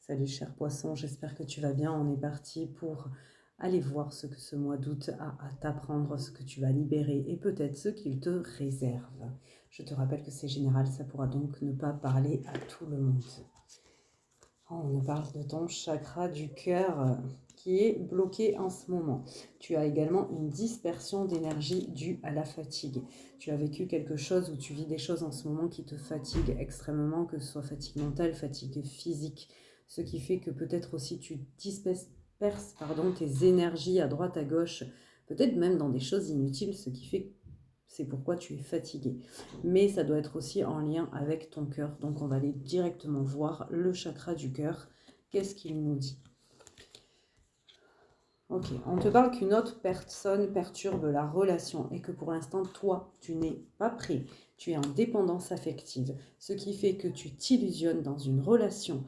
Salut cher poisson, j'espère que tu vas bien. On est parti pour aller voir ce que ce mois d'août a à t'apprendre, ce que tu vas libérer et peut-être ce qu'il te réserve. Je te rappelle que c'est général, ça pourra donc ne pas parler à tout le monde. On nous parle de ton chakra du cœur qui est bloqué en ce moment. Tu as également une dispersion d'énergie due à la fatigue. Tu as vécu quelque chose ou tu vis des choses en ce moment qui te fatiguent extrêmement, que ce soit fatigue mentale, fatigue physique, ce qui fait que peut-être aussi tu disperses tes énergies à droite, à gauche, peut-être même dans des choses inutiles, ce qui fait que c'est pourquoi tu es fatigué. Mais ça doit être aussi en lien avec ton cœur. Donc on va aller directement voir le chakra du cœur. Qu'est-ce qu'il nous dit? Ok, on te parle qu'une autre personne perturbe la relation et que pour l'instant, toi, tu n'es pas prêt. Tu es en dépendance affective, ce qui fait que tu t'illusionnes dans une relation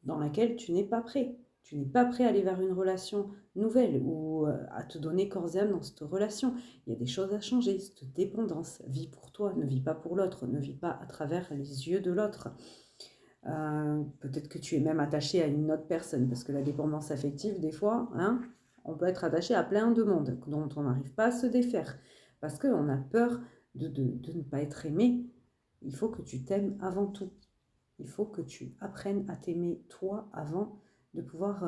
dans laquelle tu n'es pas prêt. Tu n'es pas prêt à aller vers une relation nouvelle ou à te donner corps et âme dans cette relation. Il y a des choses à changer. Cette dépendance, vis pour toi, ne vis pas pour l'autre, ne vis pas à travers les yeux de l'autre. Peut-être que tu es même attaché à une autre personne, parce que la dépendance affective, des fois, on peut être attaché à plein de monde dont on n'arrive pas à se défaire, parce qu'on a peur de ne pas être aimé. Il faut que tu t'aimes avant tout. Il faut que tu apprennes à t'aimer toi avant de pouvoir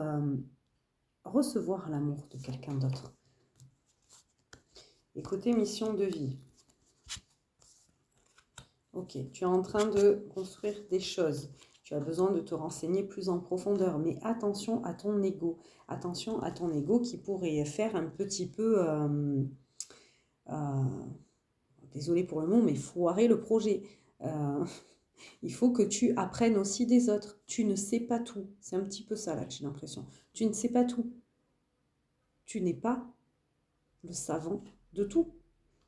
recevoir l'amour de quelqu'un d'autre. Et côté mission de vie, ok, tu es en train de construire des choses. Tu as besoin de te renseigner plus en profondeur, mais attention à ton ego. Attention à ton ego qui pourrait faire un petit peu, désolé pour le mot, mais foirer le projet. Il faut que tu apprennes aussi des autres. Tu ne sais pas tout. C'est un petit peu ça là que j'ai l'impression. Tu ne sais pas tout. Tu n'es pas le savant de tout.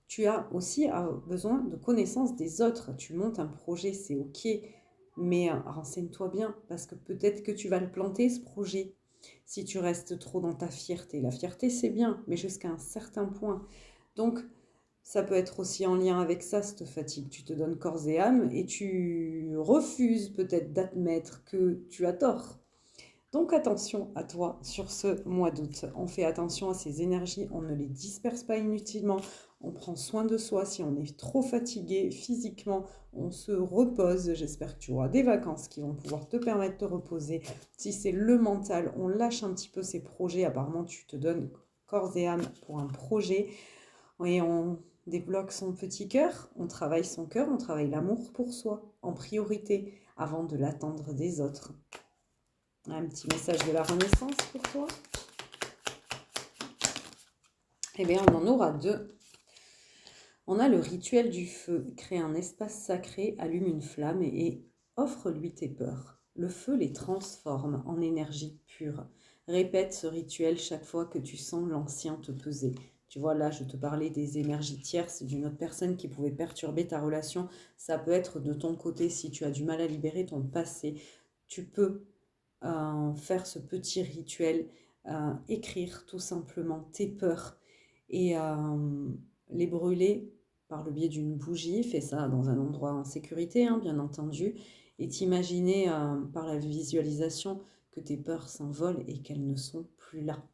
Tu as aussi besoin de connaissance des autres. Tu montes un projet, c'est ok, mais renseigne-toi bien, parce que peut-être que tu vas le planter, ce projet, si tu restes trop dans ta fierté. La fierté, c'est bien, mais jusqu'à un certain point. Donc, ça peut être aussi en lien avec ça, cette fatigue. Tu te donnes corps et âme et tu refuses peut-être d'admettre que tu as tort. Donc attention à toi sur ce mois d'août. On fait attention à ces énergies, on ne les disperse pas inutilement. On prend soin de soi. Si on est trop fatigué physiquement, on se repose. J'espère que tu auras des vacances qui vont pouvoir te permettre de te reposer. Si c'est le mental, on lâche un petit peu ces projets. Apparemment, tu te donnes corps et âme pour un projet. Et on débloque son petit cœur, on travaille son cœur, on travaille l'amour pour soi en priorité avant de l'attendre des autres. Un petit message de la Renaissance pour toi. Eh bien, on en aura deux. On a le rituel du feu. Crée un espace sacré, allume une flamme et offre-lui tes peurs. Le feu les transforme en énergie pure. Répète ce rituel chaque fois que tu sens l'ancien te peser. Tu vois, là, je te parlais des énergies tierces d'une autre personne qui pouvait perturber ta relation. Ça peut être de ton côté si tu as du mal à libérer ton passé. Tu peux faire ce petit rituel, écrire tout simplement tes peurs et les brûler par le biais d'une bougie. Fais ça dans un endroit en sécurité, bien entendu, et t'imaginer par la visualisation que tes peurs s'envolent et qu'elles ne sont plus là.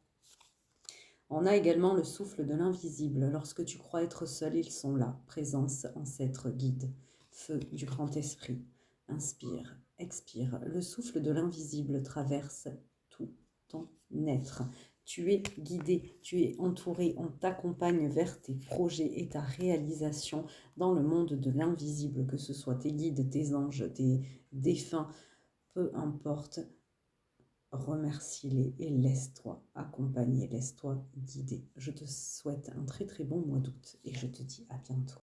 On a également le souffle de l'invisible. Lorsque tu crois être seul, ils sont là. Présence, ancêtre, guide. Feu du grand esprit. Inspire, expire. Le souffle de l'invisible traverse tout ton être. Tu es guidé, tu es entouré, on t'accompagne vers tes projets et ta réalisation dans le monde de l'invisible, que ce soit tes guides, tes anges, tes défunts, peu importe. Remercie-les et laisse-toi accompagner, laisse-toi guider. Je te souhaite un très très bon mois d'août et je te dis à bientôt.